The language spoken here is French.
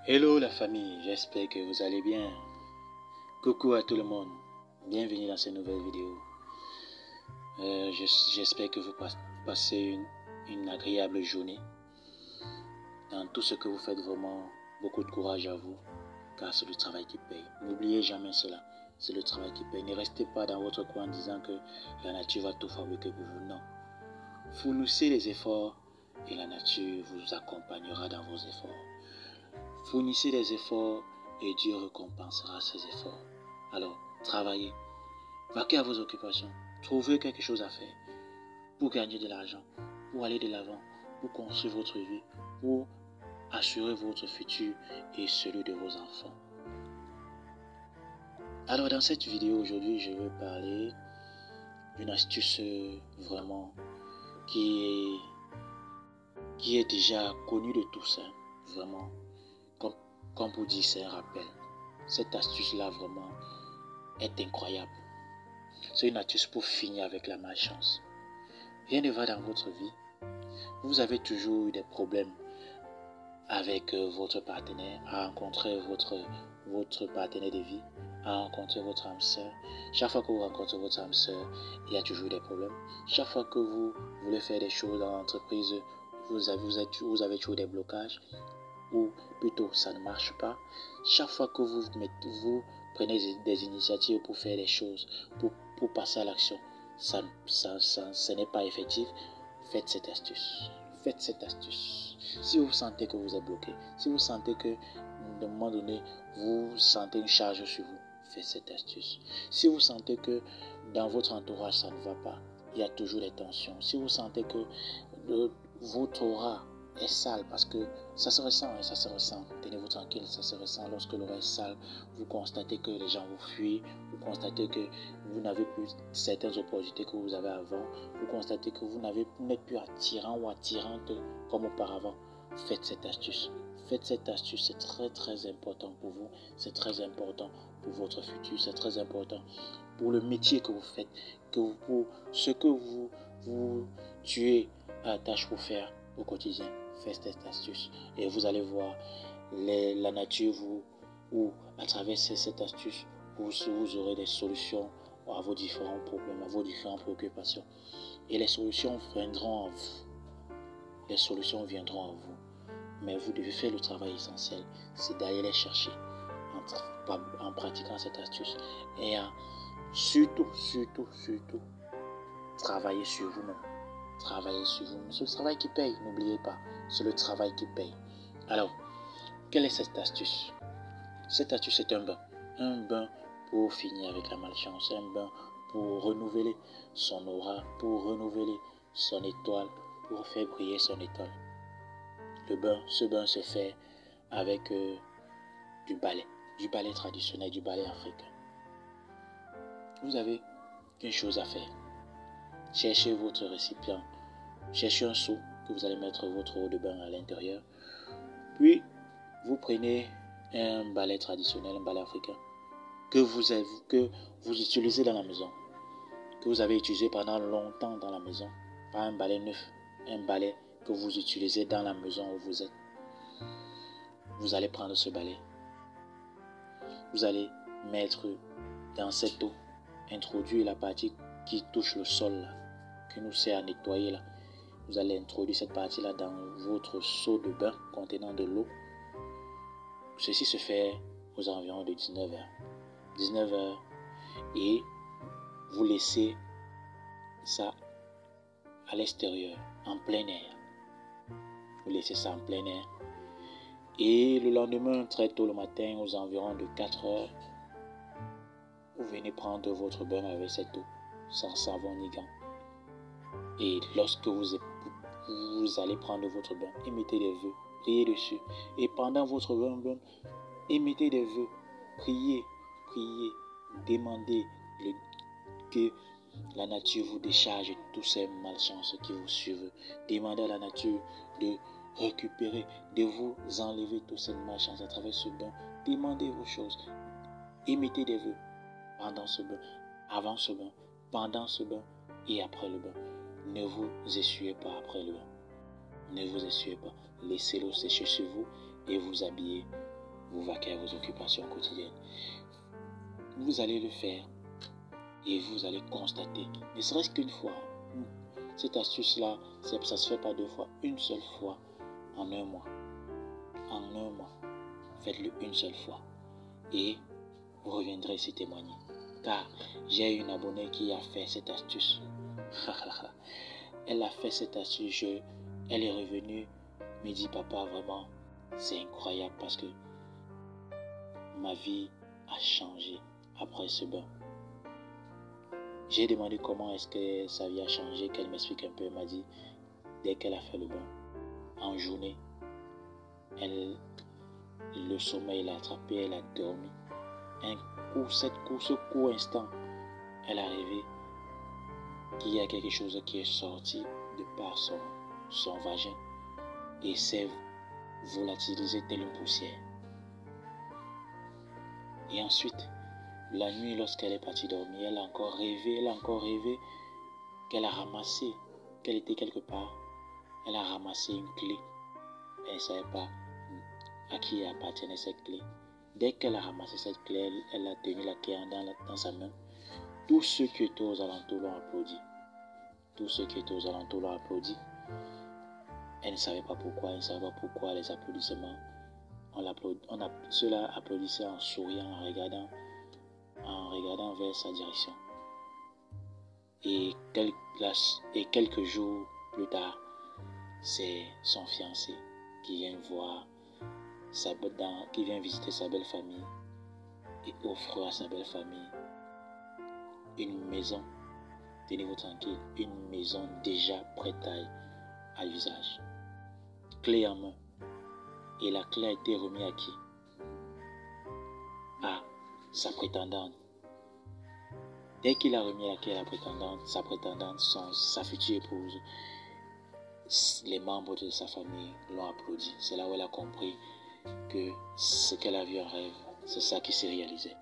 Hello la famille, j'espère que vous allez bien. Coucou à tout le monde, bienvenue dans cette nouvelle vidéo. J'espère que vous passez une agréable journée. Dans tout ce que vous faites, vraiment beaucoup de courage à vous, car c'est le travail qui paye. N'oubliez jamais cela, c'est le travail qui paye. Ne restez pas dans votre coin en disant que la nature va tout fabriquer pour vous. Non, fournissez les efforts et la nature vous accompagnera dans vos efforts. Fournissez des efforts et Dieu récompensera ces efforts. Alors, travaillez, vaquez à vos occupations, trouvez quelque chose à faire pour gagner de l'argent, pour aller de l'avant, pour construire votre vie, pour assurer votre futur et celui de vos enfants. Alors, dans cette vidéo aujourd'hui, je vais parler d'une astuce vraiment qui est déjà connue de tous, vraiment. Comme pour dire, c'est un rappel. Cette astuce-là, vraiment, est incroyable. C'est une astuce pour finir avec la malchance. Rien ne va dans votre vie. Vous avez toujours eu des problèmes avec votre partenaire, à rencontrer votre partenaire de vie, à rencontrer votre âme sœur. Chaque fois que vous rencontrez votre âme sœur, il y a toujours des problèmes. Chaque fois que vous voulez faire des choses dans l'entreprise, vous avez toujours des blocages. Ou plutôt ça ne marche pas. Chaque fois que vous prenez des initiatives pour faire des choses, pour passer à l'action, ce n'est pas effectif. Faites cette astuce. Faites cette astuce. Si vous sentez que vous êtes bloqué, si vous sentez que d'un moment donné, vous sentez une charge sur vous, faites cette astuce. Si vous sentez que dans votre entourage, ça ne va pas, il y a toujours des tensions. Si vous sentez que votre aura est sale, parce que ça se ressent, ça se ressent. Tenez-vous tranquille, ça se ressent. Lorsque l'aura est sale, vous constatez que les gens vous fuient, vous constatez que vous n'avez plus certaines opportunités que vous avez avant, vous constatez que vous n'êtes plus attirant ou attirante comme auparavant. Faites cette astuce. Faites cette astuce, c'est très très important pour vous, c'est très important pour votre futur, c'est très important pour le métier que vous faites, pour ce que vous tuez à la tâche pour faire au quotidien. Faites cette astuce et vous allez voir la nature ou à travers cette astuce vous aurez des solutions à vos différents problèmes, à vos différentes préoccupations, et les solutions viendront à vous. Les solutions viendront à vous, mais vous devez faire le travail essentiel, c'est d'aller les chercher en pratiquant cette astuce et surtout travailler sur vous-même. Travailler sur vous. C'est le travail qui paye, n'oubliez pas. C'est le travail qui paye. Alors, quelle est cette astuce? Cette astuce est un bain. Un bain pour finir avec la malchance. Un bain pour renouveler son aura, pour renouveler son étoile, pour faire briller son étoile. Ce bain se fait avec du balai traditionnel, du balai africain. Vous avez une chose à faire. Cherchez votre récipient. Cherchez un seau que vous allez mettre votre eau de bain à l'intérieur. Puis, vous prenez un balai traditionnel, un balai africain, que vous utilisez dans la maison, que vous avez utilisé pendant longtemps dans la maison. Pas un balai neuf, un balai que vous utilisez dans la maison où vous êtes. Vous allez prendre ce balai. Vous allez mettre dans cette eau, introduire la partie qui touche le sol, là, qui nous sert à nettoyer là. Vous allez introduire cette partie-là dans votre seau de bain contenant de l'eau. Ceci se fait aux environs de 19h. 19h et vous laissez ça à l'extérieur, en plein air. Vous laissez ça en plein air. Et le lendemain, très tôt le matin, aux environs de 4h, vous venez prendre votre bain avec cette eau, sans savon ni gants. Et lorsque vous allez prendre votre bain, émettez des vœux, priez dessus. Et pendant votre bain, émettez des vœux, priez, demandez que la nature vous décharge de tous ces malchances qui vous suivent. Demandez à la nature de récupérer, de vous enlever toutes ces malchances à travers ce bain. Demandez vos choses, émettez des vœux pendant ce bain, avant ce bain, pendant ce bain et après le bain. Ne vous essuyez pas après le bain. Ne vous essuyez pas. Laissez l'eau sécher sur vous et vous habillez vous vaquez à vos occupations quotidiennes. Vous allez le faire et vous allez constater, ne serait-ce qu'une fois, cette astuce-là, ça ne se fait pas 2 fois, une seule fois en 1 mois. En 1 mois, faites-le une seule fois et vous reviendrez ici témoigner. Car j'ai une abonnée qui a fait cette astuce. Elle a fait cette astuce, elle est revenue, me dit papa, vraiment, c'est incroyable parce que ma vie a changé après ce bain. J'ai demandé comment est-ce que sa vie a changé, qu'elle m'explique un peu. Elle m'a dit, dès qu'elle a fait le bain, en journée, le sommeil l'a attrapé, elle a dormi. Ce court instant, elle a rêvé qu'il y a quelque chose qui est sorti de par son vagin et s'est volatilisé telle une poussière. Et ensuite, la nuit, lorsqu'elle est partie dormir, elle a encore rêvé qu'elle a ramassé, qu'elle était quelque part. Elle a ramassé une clé. Elle ne savait pas à qui appartenait cette clé. Dès qu'elle a ramassé cette clé, elle a tenu la clé dans sa main. Tous ceux qui étaient aux alentours l'ont applaudi. Elle ne savait pas pourquoi les applaudissements. Ceux-là applaudissaient en souriant, en regardant vers sa direction. Et quelques jours plus tard, c'est son fiancé qui vient visiter sa belle famille et offre à sa belle famille une maison, tenez-vous tranquille, une maison déjà prête à l'usage, clé en main. Et la clé a été remise à qui? À sa prétendante. Dès qu'il a remis la clé à la prétendante, sa future épouse, les membres de sa famille l'ont applaudi. C'est là où elle a compris que ce qu'elle a vu en rêve, c'est ça qui s'est réalisé.